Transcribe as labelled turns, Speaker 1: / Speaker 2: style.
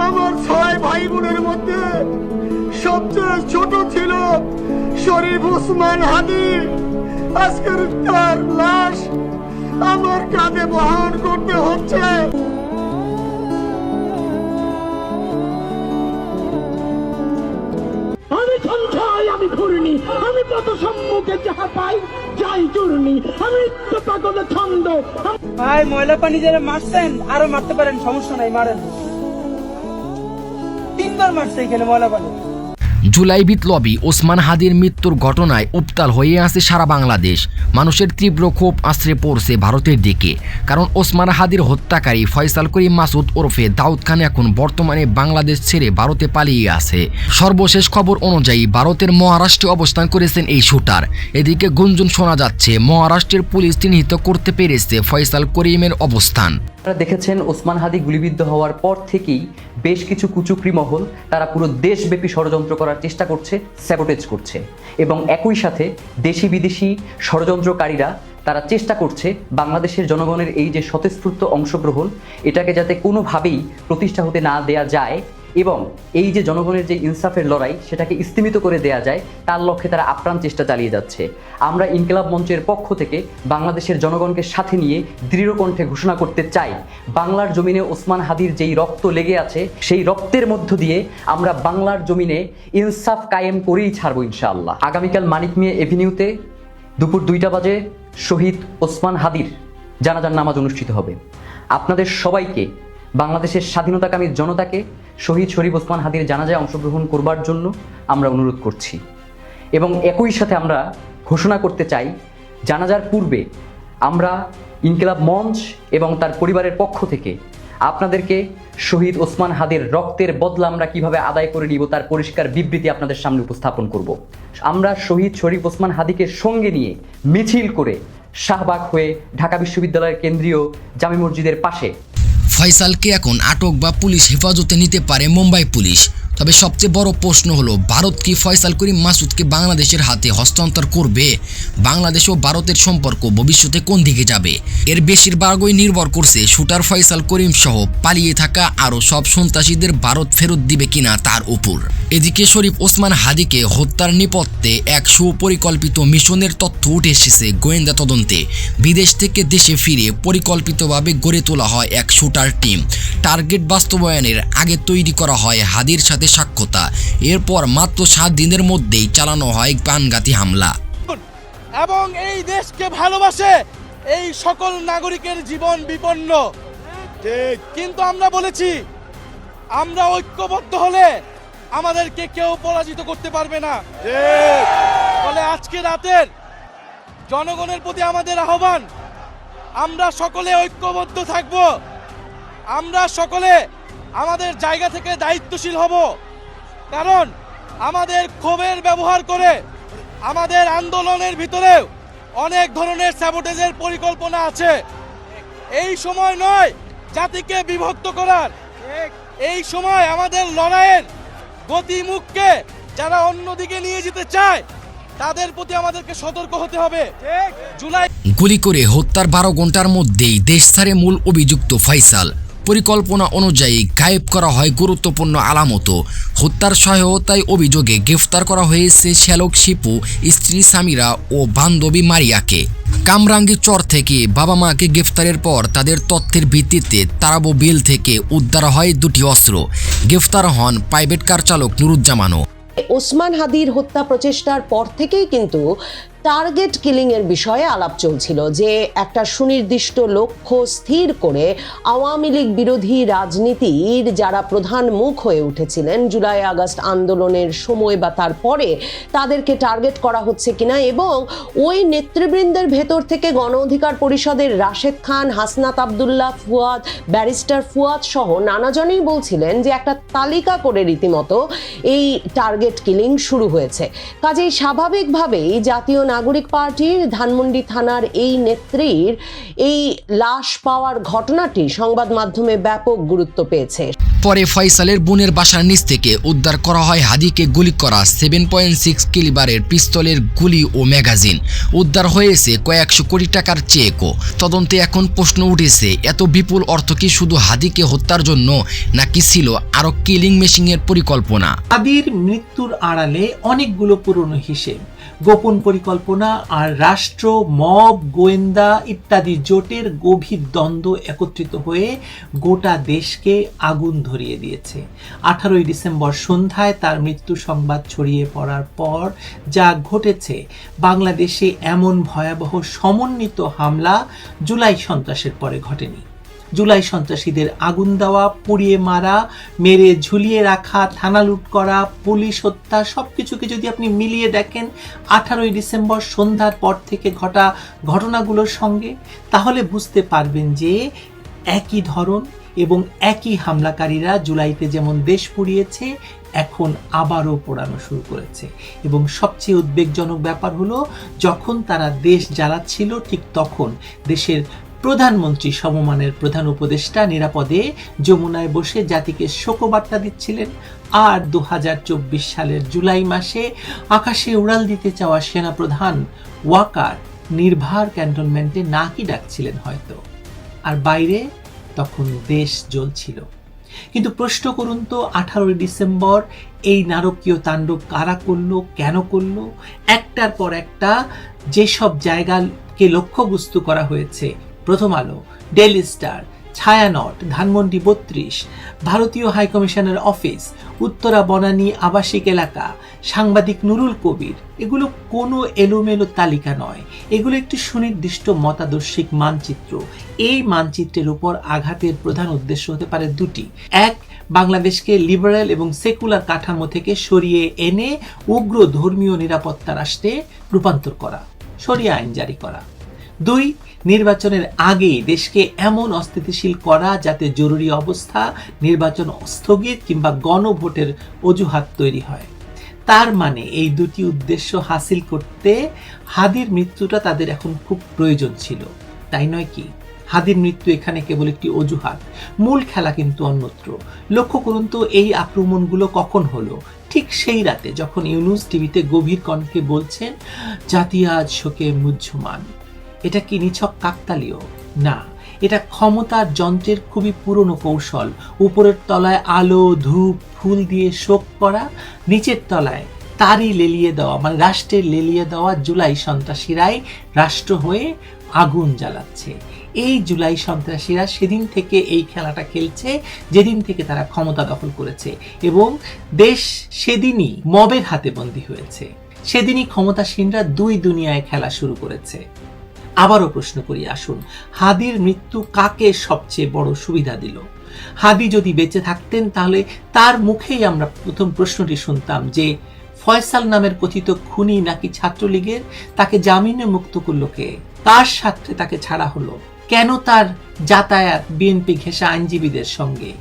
Speaker 1: আমার 6 ভাই বোনের মধ্যে সবচেয়ে ছোট ছিল শরীফ ওসমান হাদি। আজকের তার লাশ আমার কাঁধে বহন করতে হচ্ছে।
Speaker 2: আমি সঞ্চয়, আমি ঘূর্ণি, আমি পথ সম্মুখে যাহা পাই যাই চূর্ণি, আমি পাগল ছন্দ।
Speaker 3: ভাই ময়লা পানি যারা মারছেন আরো মারতে পারেন, সমস্যা নাই, মারেন। 3 বার মারছে এখানে ময়লা পানি।
Speaker 4: জুলাই বিপ্লবী ওসমান হাদির মৃত্যুর ঘটনায় উত্তাল হয়ে আছে সারা বাংলাদেশ। মানুষের তীব্র ক্ষোভ আশ্রে পড়ছে ভারতের দিকে, কারণ ওসমান হাদির হত্যাকারী ফয়সাল করিম মাসুদ ওরফে দাউদ খান এখন বর্তমানে বাংলাদেশ ছেড়ে ভারতে পালিয়ে আছে। সর্বশেষ খবর অনুযায়ী ভারতের মহারাষ্ট্রে অবস্থান করেছেন এই শুটার। এদিকে গুঞ্জন শোনা যাচ্ছে মহারাষ্ট্রের পুলিশ চিহ্নিত করতে পেরেছে ফয়সাল করিমের অবস্থান।
Speaker 5: আপনারা দেখেছেন ওসমান হাদি গুলিবিদ্ধ হওয়ার পর থেকেই বেশ কিছু কুচক্রী মহল তারা পুরো দেশব্যাপী ষড়যন্ত্র করার চেষ্টা করছে, স্যাবোটেজ করছে, এবং একই সাথে দেশি বিদেশি ষড়যন্ত্রকারীরা তারা চেষ্টা করছে বাংলাদেশের জনগণের এই যে স্বতঃস্ফূর্ত অংশগ্রহণ, এটাকে যাতে কোনোভাবেই প্রতিষ্ঠা হতে না দেয়া যায় এবং এই যে জনগণের যে ইনসাফের লড়াই সেটাকে স্তিমিত করে দেয়া যায়, তার লক্ষ্যে তারা আপ্রাণ চেষ্টা চালিয়ে যাচ্ছে। আমরা ইনকিলাব মঞ্চের পক্ষ থেকে বাংলাদেশের জনগণকে সাথে নিয়ে দৃঢ় কণ্ঠে ঘোষণা করতে চাই, বাংলার জমিনে ওসমান হাদির যেই রক্ত লেগে আছে সেই রক্তের মধ্য দিয়ে আমরা বাংলার জমিনে ইনসাফ কায়েম করেই ছাড়বো ইনশাআল্লাহ। আগামীকাল মানিক মিয়া এভিনিউতে দুপুর 2টা বাজে শহীদ ওসমান হাদির জানাজার নামাজ অনুষ্ঠিত হবে। আপনাদের সবাইকে, বাংলাদেশের স্বাধীনতাকামী জনতাকে শহীদ শরীফ ওসমান হাদির জানাজায় অংশগ্রহণ করবার জন্য আমরা অনুরোধ করছি এবং একই সাথে আমরা ঘোষণা করতে চাই, জানাজার পূর্বে আমরা ইনকিলাব মঞ্চ এবং তার পরিবারের পক্ষ থেকে আপনাদেরকে শহীদ ওসমান হাদির রক্তের বদলা আমরা কিভাবে আদায় করে নিব তার পরিষ্কার বিবৃতি আপনাদের সামনে উপস্থাপন করব। আমরা শহীদ শরীফ ওসমান হাদিকে সঙ্গে নিয়ে মিছিল করে শাহবাগ হয়ে ঢাকা বিশ্ববিদ্যালয়ের কেন্দ্রীয় জামে মসজিদের পাশে।
Speaker 4: ফয়সালকে এখন আটক বা পুলিশ হেফাজতে নিতে পারে মুম্বাই পুলিশ। তবে সবচেয়ে বড় প্রশ্ন হলো, ভারত কি ফয়সাল করিম মাসুদকে বাংলাদেশের হাতে হস্তান্তর করবে? বাংলাদেশ ও ভারতের সম্পর্ক ভবিষ্যতে কোন দিকে যাবে? এর বেশিরভাগই নির্ভর করছে শুটার ফয়সাল করিম সহ পালিয়ে থাকা আরও সব সন্ত্রাসীদের ভারত ফেরত দিবে কিনা তার উপর। এদিকে শরীফ ওসমান হাদিকে হত্যার নেপথ্যে এক সুপরিকল্পিত মিশনের তথ্য উঠে এসেছে গোয়েন্দা তদন্তে। বিদেশ থেকে দেশে ফিরে পরিকল্পিতভাবে গড়ে তোলা হয় এক শুটার টিম। টার্গেট বাস্তবায়নের আগে তৈরি করা হয় হাদির সাথে সাক্ষাৎ। এরপর মাত্র 7 দিনের মধ্যেই চালানো হয় প্রাণঘাতী হামলা।
Speaker 6: এবং এই দেশকে ভালোবাসে এই সকল নাগরিকের জীবন বিপন্ন। কিন্তু আমরা বলেছি, আমরা ঐক্যবদ্ধ হলে আমাদেরকে কেউ পরাজিত করতে পারবে না। ফলে আজকে রাতের জনগণের প্রতি আমাদের আহ্বান, আমরা সকলে ঐক্যবদ্ধ থাকব, আমরা সকলে আমাদের জায়গা থেকে দায়িত্বশীল হব। কারণ আমাদের ক্ষোভের ব্যবহার করে আমাদের আন্দোলনের ভিতরেও অনেক ধরনের স্যাবোটেজের পরিকল্পনা আছে। এই সময় নয় জাতিকে বিভক্ত করার, এই সময় আমাদের লড়াইয়ের গতিমুখকে যারা অন্যদিকে নিয়ে যেতে চায় তাদের প্রতি আমাদেরকে সতর্ক হতে হবে। জুলাই
Speaker 4: গুলি করে হত্যার 12 ঘন্টার মধ্যেই দেশ ছাড়ে মূল অভিযুক্ত ফয়সাল। পরিকল্পনা অনুযায়ী গায়েব করা হয় গুরুত্বপূর্ণ আলামত। হত্যার সহায়তায় অভিযোগে গ্রেফতার করা হয়েছে শ্যালক শিপু, স্ত্রী সামিরা ও বান্ধবী মারিয়াকে। কামরাঙ্গী চর থেকে বাবা মাকে গ্রেফতারের পর তাদের তথ্যের ভিত্তিতে তারাবো বিল থেকে উদ্ধার হয় 2টি অস্ত্র। গ্রেফতার হন প্রাইভেট কার চালক নুরুজ্জামানও।
Speaker 7: ওসমান হাদির হত্যা প্রচেষ্টার পর থেকেই কিন্তু টার্গেট কিলিং এর বিষয়ে আলাপ চলছিল, যে একটা সুনির্দিষ্ট লক্ষ্য স্থির করে আওয়ামী লীগ বিরোধী রাজনীতির যারা প্রধান মুখ হয়ে উঠেছিলেন জুলাই আগস্ট আন্দোলনের সময় বা তারপরে, তাদেরকে টার্গেট করা হচ্ছে কিনা, এবং ওই নেতৃবৃন্দের ভেতর থেকে গণ অধিকার পরিষদের রাশেদ খান, হাসনাত আবদুল্লাহ, ফুয়াদ, ব্যারিস্টার ফুয়াদ সহ নানাজনই বলছিলেন যে একটা তালিকা করে রীতিমতো এই টার্গেট কিলিং শুরু হয়েছে। কাজেই স্বাভাবিকভাবেই জাতীয় নাগরিক পার্টির ধানমন্ডি থানার এই নেত্রীর এই লাশ পাওয়ার ঘটনাটি সংবাদ মাধ্যমে ব্যাপক গুরুত্ব পেয়েছে।
Speaker 4: পরে ফয়সালের বোনের বাসার নিচ থেকে উদ্ধার করা হয় হাদিকে গুলি করা 7.6 ক্যালিবারের পিস্তলের গুলি ও ম্যাগাজিন। উদ্ধার হয়েছে কয়েকশো কোটি টাকার চেকও। তদন্তে এখন প্রশ্ন উঠেছে, এত বিপুল অর্থ কি শুধু হাদিকে হত্যার জন্য, নাকি ছিল আরো কিলিং মেশিনের পরিকল্পনা?
Speaker 8: হাদির মৃত্যুর আড়ালে অনেকগুলো পুরনো হিসেব, গোপন পরিকল্পনা আর রাষ্ট্র, মব, গোয়েন্দা ইত্যাদি জোটের গভীর দ্বন্দ্ব একত্রিত হয়ে গোটা দেশকে আগুন ধরিয়ে দিয়েছে। 18 ডিসেম্বর সন্ধ্যায় তার মৃত্যু সংবাদ ছড়িয়ে পড়ার পর যা ঘটেছে, বাংলাদেশে এমন ভয়াবহ সমন্বিত হামলা জুলাই সন্ত্রাসের পরে ঘটেনি। জুলাই সন্ত্রাসীদের আগুন দেওয়া, পুড়িয়ে মারা, মেরে ঝুলিয়ে রাখা, থানা লুট করা, পুলিশ হত্যা, সবকিছুকে যদি আপনি মিলিয়ে দেখেন 18 ডিসেম্বর সন্ধ্যার পর থেকে ঘটা ঘটনাগুলোর সঙ্গে, তাহলে বুঝতে পারবেন যে একই ধরন এবং একই হামলাকারীরা জুলাইতে যেমন দেশ পুড়িয়েছে, এখন আবারও পোড়ানো শুরু করেছে। এবং সবচেয়ে উদ্বেগজনক ব্যাপার হলো, যখন তারা দেশ জ্বালাচ্ছিল ঠিক তখন দেশের প্রধানমন্ত্রী সমমানের প্রধান উপদেষ্টা নিরাপদে যমুনায় বসে জাতিকে শোকবার্তা দিচ্ছিলেন। আর 2024 সালের জুলাই মাসে আকাশে উড়াল দিতে চাওয়া সেনাপ্রধান ওয়াকার নির্ভার ক্যান্টনমেন্টে নাকি ডাকছিলেন হয়তো, আর বাইরে তখন দেশ জ্বলছিল। কিন্তু প্রশ্ন করুন তো, 18 ডিসেম্বর এই নারকীয় তাণ্ডব কারা করলো, কেন করলো? একটার পর একটা যেসব জায়গাকে লক্ষ্যবস্তু করা হয়েছে, প্রথম আলো, ডেইলি স্টার, ছায়ানট, ধানমন্ডি 32, ভারতীয় হাইকমিশনের অফিস, উত্তরা বনানী আবাসিক এলাকা, সাংবাদিক নুরুল কবির, এগুলো কোনো এলোমেলো তালিকা নয়, এগুলো একটি সুনির্দিষ্ট মতাদর্শিক মানচিত্র। এই মানচিত্রের উপর আঘাতের প্রধান উদ্দেশ্য হতে পারে দুটি: এক, বাংলাদেশকে লিবারেল এবং সেকুলার কাঠামো থেকে সরিয়ে এনে উগ্র ধর্মীয় নিরাপত্তা রাষ্ট্রে রূপান্তর করা, শরিয়া আইন জারি করা। দুই, নির্বাচনের আগেই দেশকে এমন অস্থিতিশীল করা যাতে জরুরি অবস্থা, নির্বাচন স্থগিত কিংবা গণভোটের অজুহাত তৈরি হয়। তার মানে এই দুটি উদ্দেশ্য হাসিল করতে হাদির মৃত্যুটা তাদের এখন খুব প্রয়োজন ছিল, তাই নয় কি? হাদির মৃত্যু এখানে কেবল একটি অজুহাত, মূল খেলা কিন্তু অন্যত্র। লক্ষ্য করুন তো, এই আক্রমণগুলো কখন হলো? ঠিক সেই রাতে যখন ইউনুস টিভিতে গভীর কণ্ঠে বলছেন, জাতি আজ শোকে মুহ্যমান। এটা কি নিছক কাকতালীয়? না, এটা ক্ষমতার যন্ত্রের খুবই পুরনো কৌশল। উপরের তলায় আলো, ধূপ, ফুল দিয়ে শোক করা, নিচের তলায় তারই লেলিয়ে দেওয়া, মানে রাষ্ট্রের লেলিয়ে দেওয়া জুলাই সন্ত্রাসীরাই রাষ্ট্র হয়ে আগুন জ্বালাচ্ছে। এই জুলাই সন্ত্রাসীরা সেদিন থেকে এই খেলাটা খেলছে, যেদিন থেকে তারা ক্ষমতা দখল করেছে, এবং দেশ সেদিনই মবের হাতে বন্দী হয়েছে। সেদিনই ক্ষমতাসীনরা দুই দুনিয়ায় খেলা শুরু করেছে। আবারও প্রশ্ন করি, আসুন, হাদির মৃত্যু কাকে সবচেয়ে বড় সুবিধা দিল? হাদি যদি বেঁচে থাকতেন, তাহলে তার মুখেই আমরা প্রথম প্রশ্নটি শুনতাম যে ফয়সাল নামের কথিত খুনি নাকি ছাত্রলীগের, তাকে জামিনে মুক্ত করলো কে? তার সাথে তাকে ছাড়া হলো কেন? তার যাতায়াত বিএনপি ঘেঁষা আইনজীবীদের সঙ্গে।